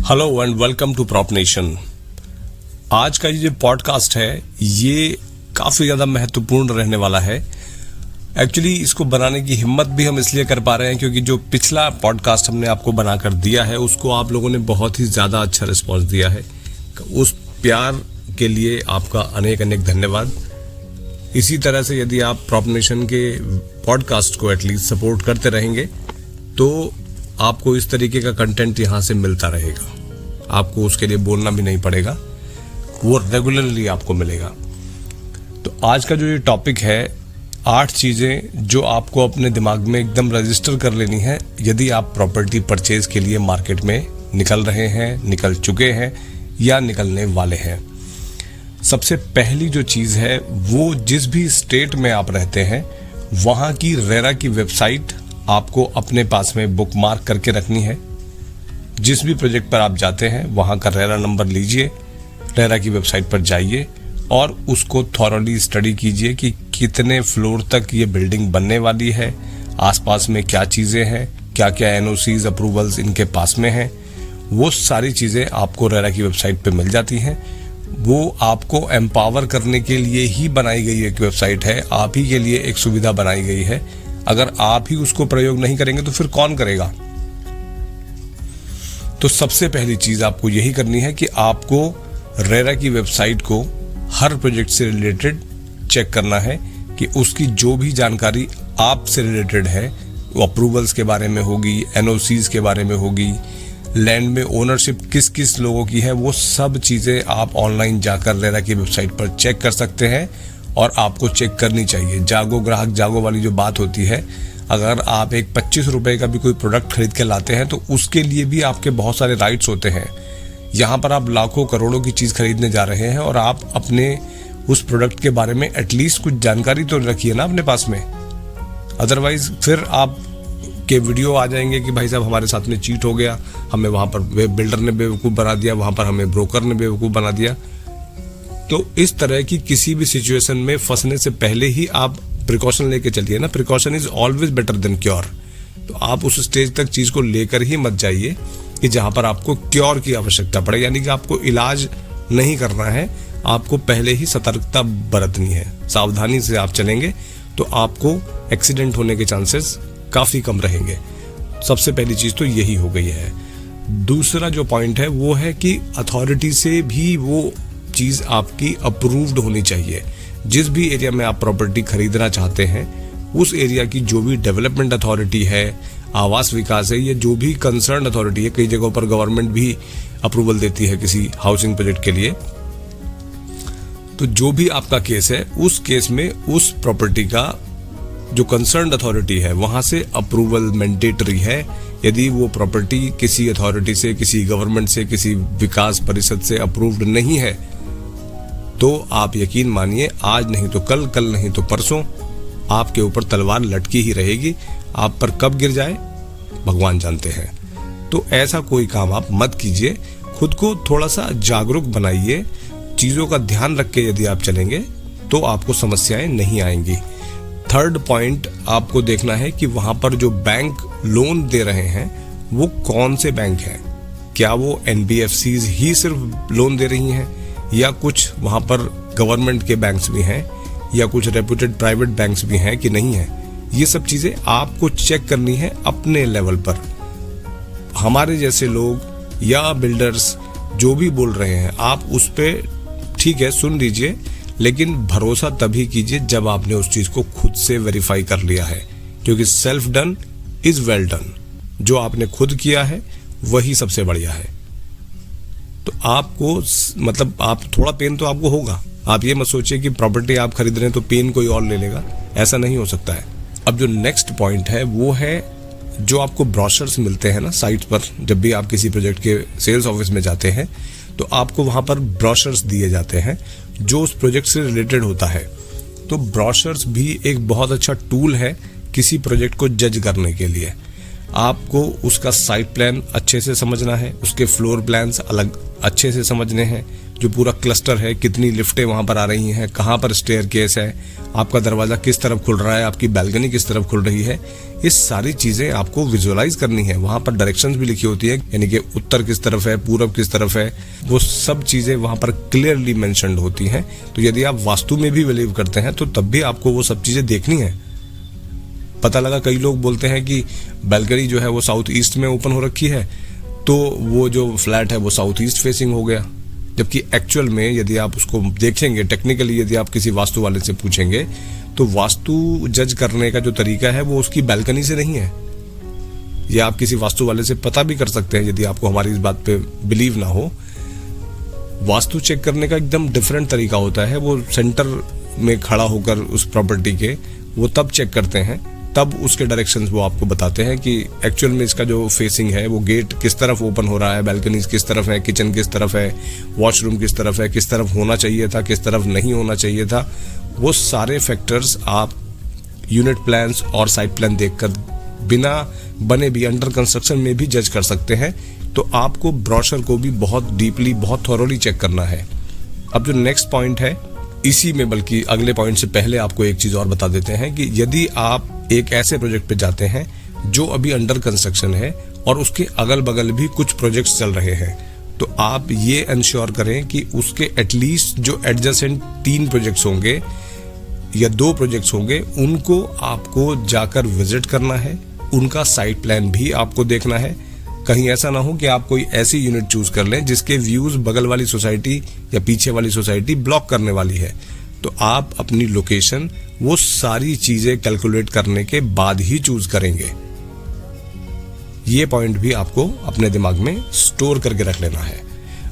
Hello and welcome to prop nation. आज का ये जो पॉडकास्ट है ये काफ़ी ज़्यादा महत्वपूर्ण रहने वाला है। एक्चुअली इसको बनाने की हिम्मत भी हम इसलिए कर पा रहे हैं क्योंकि जो पिछला पॉडकास्ट हमने आपको बना कर दिया है उसको आप लोगों ने बहुत ही ज़्यादा अच्छा रिस्पॉन्स दिया है। उस प्यार के लिए आपका अनेक अनेक धन्यवाद। इसी तरह से यदि आप प्रॉप नेशन के पॉडकास्ट को एटलीस्ट सपोर्ट करते रहेंगे तो आपको इस तरीके का कंटेंट यहाँ से मिलता रहेगा। आपको उसके लिए बोलना भी नहीं पड़ेगा, वो रेगुलरली आपको मिलेगा। तो आज का जो ये टॉपिक है 8 चीज़ें जो आपको अपने दिमाग में एकदम रजिस्टर कर लेनी है यदि आप प्रॉपर्टी परचेज के लिए मार्केट में निकल रहे हैं, निकल चुके हैं या निकलने वाले हैं। सबसे पहली जो चीज़ है वो जिस भी स्टेट में आप रहते हैं वहाँ की रेरा की वेबसाइट आपको अपने पास में बुक मार्क करके रखनी है। जिस भी प्रोजेक्ट पर आप जाते हैं वहाँ का रेरा नंबर लीजिए, रेरा की वेबसाइट पर जाइए और उसको थॉरली स्टडी कीजिए कि कितने फ्लोर तक ये बिल्डिंग बनने वाली है, आसपास में क्या चीज़ें हैं, क्या क्या एनओसीज अप्रूवल्स इनके पास में हैं। वो सारी चीज़ें आपको रेरा की वेबसाइट पे मिल जाती हैं। वो आपको एम्पावर करने के लिए ही बनाई गई एक वेबसाइट है, आप ही के लिए एक सुविधा बनाई गई है। अगर आप ही उसको प्रयोग नहीं करेंगे तो फिर कौन करेगा। तो सबसे पहली चीज आपको यही करनी है कि आपको रेरा की वेबसाइट को हर प्रोजेक्ट से रिलेटेड चेक करना है कि उसकी जो भी जानकारी आपसे रिलेटेड है वो अप्रूवल्स के बारे में होगी, एनओसीज के बारे में होगी, लैंड में ओनरशिप किस किस लोगों की है, वो सब चीज़ें आप ऑनलाइन जाकर रेरा की वेबसाइट पर चेक कर सकते हैं और आपको चेक करनी चाहिए। जागो ग्राहक जागो वाली जो बात होती है, अगर आप एक 25 रुपए का भी कोई प्रोडक्ट खरीद के लाते हैं तो उसके लिए भी आपके बहुत सारे राइट्स होते हैं। यहाँ पर आप लाखों करोड़ों की चीज़ खरीदने जा रहे हैं और आप अपने उस प्रोडक्ट के बारे में एटलीस्ट कुछ जानकारी तो रखिए ना अपने पास में। अदरवाइज फिर आप के वीडियो आ जाएंगे कि भाई साहब हमारे साथ में चीट हो गया, हमें वहाँ पर बिल्डर ने बेवकूफ़ बना दिया, वहाँ पर हमें ब्रोकर ने बेवकूफ़ बना दिया। तो इस तरह की किसी भी सिचुएशन में फंसने से पहले ही आप प्रिकॉशन लेके चलिए ना। Precaution is always better than cure. तो आप उस स्टेज तक चीज़ को लेकर ही मत जाइए कि जहाँ पर आपको क्योर की आवश्यकता पड़े, यानी कि आपको इलाज नहीं करना है, आपको पहले ही सतर्कता बरतनी है। सावधानी से आप चलेंगे तो आपको एक्सीडेंट होने के चांसेस काफ़ी कम रहेंगे। सबसे पहली चीज़ तो यही हो गई है। दूसरा जो पॉइंट है वो है कि अथॉरिटी से भी वो चीज़ आपकी अप्रूव्ड होनी चाहिए। जिस भी एरिया में आप प्रॉपर्टी खरीदना चाहते हैं उस एरिया की जो भी डेवलपमेंट अथॉरिटी है, आवास विकास है, ये जो भी कंसर्न अथॉरिटी है, कई जगहों पर गवर्नमेंट भी अप्रूवल देती है किसी हाउसिंग प्रोजेक्ट के लिए। तो जो भी आपका केस है उस केस में उस प्रॉपर्टी का जो कंसर्न अथॉरिटी है वहाँ से अप्रूवल मैंडेटरी है। यदि वो प्रॉपर्टी किसी अथॉरिटी से, किसी गवर्नमेंट से, किसी विकास परिषद से अप्रूव्ड नहीं है तो आप यकीन मानिए आज नहीं तो कल, कल नहीं तो परसों आपके ऊपर तलवार लटकी ही रहेगी। आप पर कब गिर जाए भगवान जानते हैं। तो ऐसा कोई काम आप मत कीजिए। खुद को थोड़ा सा जागरूक बनाइए। चीज़ों का ध्यान रख के यदि आप चलेंगे तो आपको समस्याएं नहीं आएंगी। थर्ड पॉइंट आपको देखना है कि वहाँ पर जो बैंक लोन दे रहे हैं वो कौन से बैंक हैं। क्या वो NBFCs ही सिर्फ लोन दे रही हैं या कुछ वहाँ पर गवर्नमेंट के बैंक्स भी हैं या कुछ रेप्यूटेड प्राइवेट बैंक्स भी हैं कि नहीं है। ये सब चीज़ें आपको चेक करनी है अपने लेवल पर। हमारे जैसे लोग या बिल्डर्स जो भी बोल रहे हैं आप उस पर ठीक है सुन लीजिए, लेकिन भरोसा तभी कीजिए जब आपने उस चीज़ को खुद से वेरीफाई कर लिया है, क्योंकि self done is well done. जो आपने खुद किया है वही सबसे बढ़िया है। तो आपको मतलब आप थोड़ा पेन तो आपको होगा। आप ये मत सोचिए कि प्रॉपर्टी आप खरीद रहे हैं तो पेन कोई और ले लेगा, ऐसा नहीं हो सकता है। अब जो नेक्स्ट पॉइंट है वो है जो आपको ब्रोशर्स मिलते हैं ना साइट पर। जब भी आप किसी प्रोजेक्ट के सेल्स ऑफिस में जाते हैं तो आपको वहाँ पर ब्रोशर्स दिए जाते हैं जो उस प्रोजेक्ट से रिलेटेड होता है। तो ब्रोशर्स भी एक बहुत अच्छा टूल है किसी प्रोजेक्ट को जज करने के लिए। आपको उसका साइट प्लान अच्छे से समझना है, उसके फ्लोर प्लान्स अलग अच्छे से समझने हैं, जो पूरा क्लस्टर है, कितनी लिफ्टें वहाँ पर आ रही हैं, कहाँ पर स्टेयरकेस है, आपका दरवाज़ा किस तरफ खुल रहा है, आपकी बैल्कनी किस तरफ खुल रही है, ये सारी चीज़ें आपको विजुअलाइज करनी है। वहाँ पर डायरेक्शंस भी लिखी होती है, यानी कि उत्तर किस तरफ है, पूरब किस तरफ है, वो सब चीज़ें वहाँ पर क्लियरली मेंशन्ड होती हैं। तो यदि आप वास्तु में भी बिलीव करते हैं तो तब भी आपको वो सब चीज़ें देखनी है। पता लगा कई लोग बोलते हैं कि बैल्कनी जो है वो साउथ ईस्ट में ओपन हो रखी है, तो वो जो फ्लैट है वो साउथ ईस्ट फेसिंग हो गया, जबकि एक्चुअल में यदि आप उसको देखेंगे टेक्निकली, यदि आप किसी वास्तु वाले से पूछेंगे तो वास्तु जज करने का जो तरीका है वो उसकी बैल्कनी से नहीं है। ये आप किसी वास्तु वाले से पता भी कर सकते हैं यदि आपको हमारी इस बात पे बिलीव ना हो। वास्तु चेक करने का एकदम डिफरेंट तरीका होता है। वो सेंटर में खड़ा होकर उस प्रॉपर्टी के वो तब चेक करते हैं, तब उसके डायरेक्शंस वो आपको बताते हैं कि एक्चुअल में इसका जो फेसिंग है वो गेट किस तरफ ओपन हो रहा है, बैल्कनीज किस तरफ है, किचन किस तरफ है, वॉशरूम किस तरफ है, किस तरफ होना चाहिए था, किस तरफ नहीं होना चाहिए था। वो सारे फैक्टर्स आप यूनिट प्लान्स और साइट प्लान देखकर बिना बने भी अंडर कंस्ट्रक्शन में भी जज कर सकते हैं। तो आपको ब्रोशर को भी बहुत डीपली, बहुत थॉरोली चेक करना है। अब जो नेक्स्ट पॉइंट है, इसी में बल्कि अगले पॉइंट से पहले आपको एक चीज और बता देते हैं कि यदि आप एक ऐसे प्रोजेक्ट पे जाते हैं जो अभी अंडर कंस्ट्रक्शन है और उसके अगल बगल भी कुछ प्रोजेक्ट्स चल रहे हैं, तो आप ये इंश्योर करें कि उसके एटलीस्ट जो एडजेसेंट 3 प्रोजेक्ट्स होंगे या 2 प्रोजेक्ट्स होंगे, उनको आपको जाकर विजिट करना है, उनका साइट प्लान भी आपको देखना है। कहीं ऐसा ना हो कि आप कोई ऐसी यूनिट चूज कर लें जिसके व्यूज बगल वाली सोसाइटी या पीछे वाली सोसाइटी ब्लॉक करने वाली है। तो आप अपनी लोकेशन वो सारी चीजें कैलकुलेट करने के बाद ही चूज करेंगे। ये पॉइंट भी आपको अपने दिमाग में स्टोर करके रख लेना है।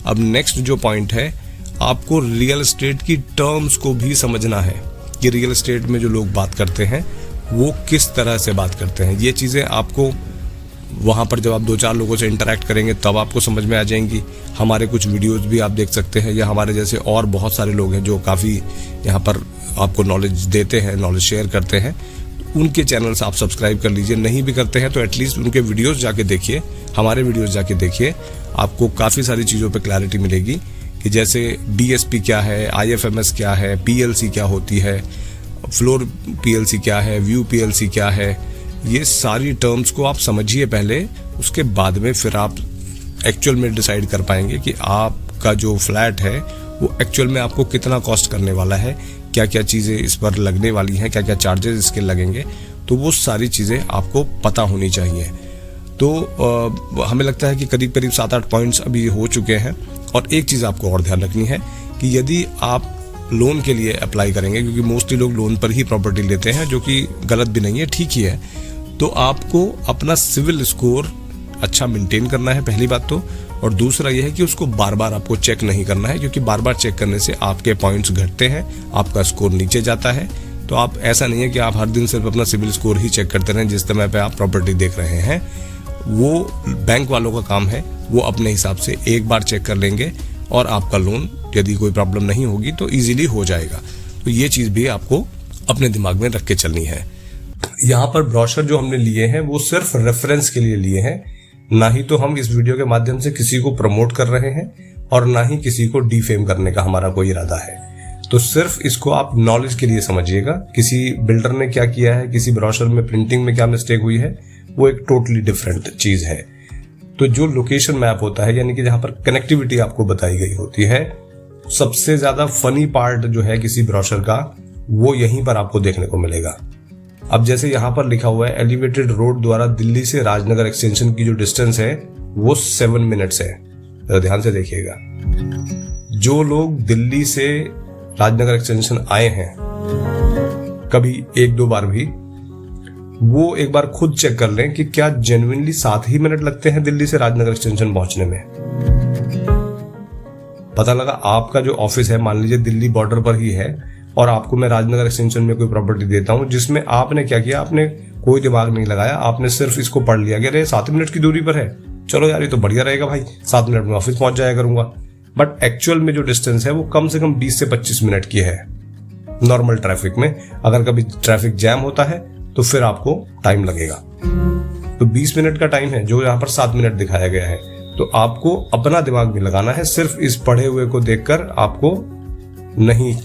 अब नेक्स्ट जो पॉइंट है, आपको रियल एस्टेट की टर्म्स को भी समझना है कि रियल एस्टेट में जो लोग बात करते हैं वो किस तरह से बात करते हैं। ये चीजें आपको वहाँ पर जब आप 2-4 लोगों से इंटरेक्ट करेंगे तब आपको समझ में आ जाएंगी। हमारे कुछ वीडियोस भी आप देख सकते हैं, या हमारे जैसे और बहुत सारे लोग हैं जो काफ़ी यहाँ पर आपको नॉलेज देते हैं, नॉलेज शेयर करते हैं। उनके चैनल्स आप सब्सक्राइब कर लीजिए। नहीं भी करते हैं तो एटलीस्ट उनके वीडियोस जाके देखिए, हमारे वीडियोस जाके देखिए। आपको काफ़ी सारी चीज़ों पे क्लैरिटी मिलेगी कि जैसे DSP क्या है, IFMS क्या है, PLC क्या होती है, फ्लोर PLC क्या है, व्यू PLC क्या है। ये सारी टर्म्स को आप समझिए पहले, उसके बाद में फिर आप एक्चुअल में डिसाइड कर पाएंगे कि आपका जो फ्लैट है वो एक्चुअल में आपको कितना कॉस्ट करने वाला है, क्या क्या चीज़ें इस पर लगने वाली हैं, क्या क्या चार्जेस इसके लगेंगे। तो वो सारी चीज़ें आपको पता होनी चाहिए। तो हमें लगता है कि करीब करीब 7-8 पॉइंट्स अभी हो चुके हैं। और एक चीज़ आपको और ध्यान रखनी है कि यदि आप लोन के लिए अप्लाई करेंगे, क्योंकि मोस्टली लोग लोन पर ही प्रॉपर्टी लेते हैं, जो कि गलत भी नहीं है, ठीक ही है, तो आपको अपना सिविल स्कोर अच्छा मेंटेन करना है, पहली बात तो। और दूसरा यह है कि उसको बार बार आपको चेक नहीं करना है, क्योंकि बार बार चेक करने से आपके पॉइंट्स घटते हैं, आपका स्कोर नीचे जाता है। तो आप ऐसा नहीं है कि आप हर दिन सिर्फ अपना सिविल स्कोर ही चेक करते रहें जिस समय पे आप प्रॉपर्टी देख रहे हैं। वो बैंक वालों का काम है, वो अपने हिसाब से एक बार चेक कर लेंगे और आपका लोन यदि कोई प्रॉब्लम नहीं होगी तो इजीली हो जाएगा। तो ये चीज़ भी आपको अपने दिमाग में रख के चलनी है। यहाँ पर ब्रोशर जो हमने लिए हैं वो सिर्फ रेफरेंस के लिए लिए हैं, ना ही तो हम इस वीडियो के माध्यम से किसी को प्रमोट कर रहे हैं और ना ही किसी को डिफेम करने का हमारा कोई इरादा है। तो सिर्फ इसको आप नॉलेज के लिए समझिएगा। किसी बिल्डर ने क्या किया है, किसी ब्रोशर में प्रिंटिंग में क्या मिस्टेक हुई है, वो एक टोटली डिफरेंट चीज है। तो जो लोकेशन मैप होता है, यानी कि जहां पर कनेक्टिविटी आपको बताई गई होती है, सबसे ज्यादा फनी पार्ट जो है किसी ब्रोशर का, वो यहीं पर आपको देखने को मिलेगा। अब जैसे यहाँ पर लिखा हुआ है एलिवेटेड रोड द्वारा दिल्ली से राजनगर एक्सटेंशन की जो डिस्टेंस है वो 7 मिनट्स है। तो ध्यान से देखिएगा, जो लोग दिल्ली से राजनगर एक्सटेंशन आए हैं कभी 1-2 बार भी, वो एक बार खुद चेक कर लें कि क्या जेन्युइनली 7 ही मिनट लगते हैं दिल्ली से राजनगर एक्सटेंशन पहुंचने में। पता लगा आपका जो ऑफिस है मान लीजिए दिल्ली बॉर्डर पर ही है और आपको मैं राजनगर एक्सटेंशन में कोई प्रॉपर्टी देता हूं जिसमें आपने क्या किया, आपने कोई दिमाग नहीं लगाया, आपने सिर्फ इसको पढ़ लिया कि अरे 7 मिनट की दूरी पर है, चलो यार ये तो बढ़िया रहेगा भाई, 7 मिनट में ऑफिस पहुंच जाया करूंगा। बट एक्चुअल में जो डिस्टेंस है वो कम से कम 20 से 25 मिनट की है नॉर्मल ट्रैफिक में। अगर कभी ट्रैफिक जैम होता है तो फिर आपको टाइम लगेगा। तो 20 मिनट का टाइम है जो यहाँ पर 7 मिनट दिखाया गया है। तो आपको अपना दिमाग भी लगाना है, सिर्फ इस पढ़े हुए को देखकर आपको नहीं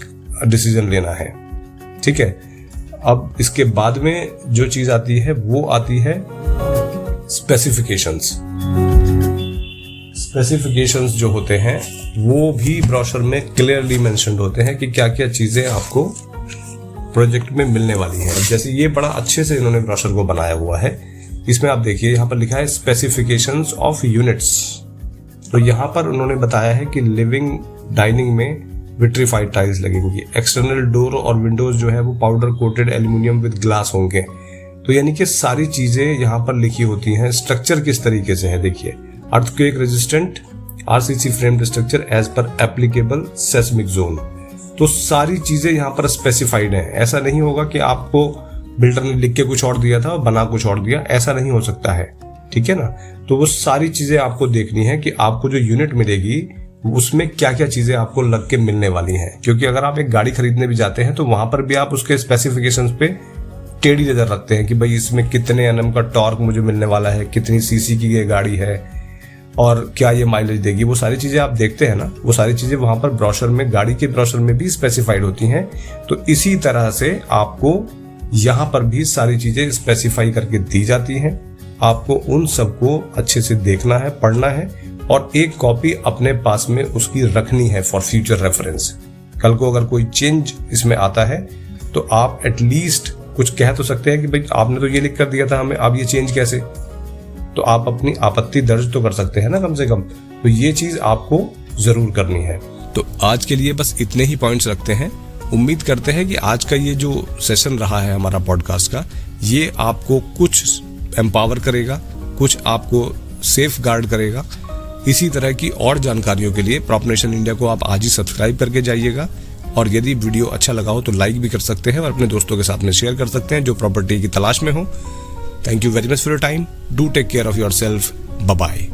डिसीजन लेना है। ठीक है, अब इसके बाद में जो चीज आती है वो आती है स्पेसिफिकेशंस। स्पेसिफिकेशंस जो होते हैं वो भी ब्रोशर में क्लियरली मेंशन्ड होते हैं कि क्या क्या चीजें आपको प्रोजेक्ट में मिलने वाली हैं। जैसे ये बड़ा अच्छे से इन्होंने ब्रोशर को बनाया हुआ है। इसमें आप देखिए यहाँ पर लिखा है स्पेसिफिकेशंस ऑफ यूनिट्स। तो यहाँ पर उन्होंने बताया है कि लिविंग डाइनिंग में विट्रीफाइड टाइल्स लगेंगी, एक्सटर्नल डोर और विंडोज जो है वो powder coated aluminium with glass होंगे। तो यानी कि सारी चीजें यहाँ पर लिखी होती हैं। स्ट्रक्चर किस तरीके से है देखिए, earthquake resistant RCC framed structure as per applicable seismic zone. तो सारी चीजें यहाँ पर स्पेसिफाइड हैं। ऐसा नहीं होगा कि आपको बिल्डर ने लिख के कुछ और दिया था और बना कुछ और दिया, ऐसा नहीं हो सकता है। ठीक है ना, तो वो सारी चीजें आपको देखनी है कि आपको जो यूनिट मिलेगी उसमें क्या क्या चीजें आपको लग के मिलने वाली हैं। क्योंकि अगर आप एक गाड़ी खरीदने भी जाते हैं तो वहां पर भी आप उसके स्पेसिफिकेशंस पे टेढ़ी नजर रखते हैं कि भाई इसमें कितने एनएम का टॉर्क मुझे मिलने वाला है, कितनी सीसी की ये गाड़ी है और क्या ये माइलेज देगी। वो सारी चीजें आप देखते हैं ना, वो सारी चीजें वहां पर ब्रोशर में, गाड़ी के ब्रोशर में भी स्पेसिफाइड होती हैं। तो इसी तरह से आपको यहाँ पर भी सारी चीजें स्पेसिफाई करके दी जाती हैं। आपको उन सबको अच्छे से देखना है, पढ़ना है और एक कॉपी अपने पास में उसकी रखनी है फॉर फ्यूचर रेफरेंस। कल को अगर कोई चेंज इसमें आता है तो आप एटलीस्ट कुछ कह तो सकते हैं कि भाई आपने तो ये लिख कर दिया था हमें, अब ये चेंज कैसे। तो आप अपनी आपत्ति दर्ज तो कर सकते हैं ना कम से कम। तो ये चीज आपको जरूर करनी है। तो आज के लिए बस इतने ही पॉइंट्स रखते हैं। उम्मीद करते हैं कि आज का ये जो सेशन रहा है हमारा पॉडकास्ट का, ये आपको कुछ एम्पावर करेगा, कुछ आपको सेफ गार्ड करेगा। इसी तरह की और जानकारियों के लिए प्रॉपनेशन इंडिया को आप आज ही सब्सक्राइब करके जाइएगा। और यदि वीडियो अच्छा लगा हो तो लाइक भी कर सकते हैं और अपने दोस्तों के साथ में शेयर कर सकते हैं जो प्रॉपर्टी की तलाश में हो। Thank you very much for your time. Do take care of yourself. Bye bye.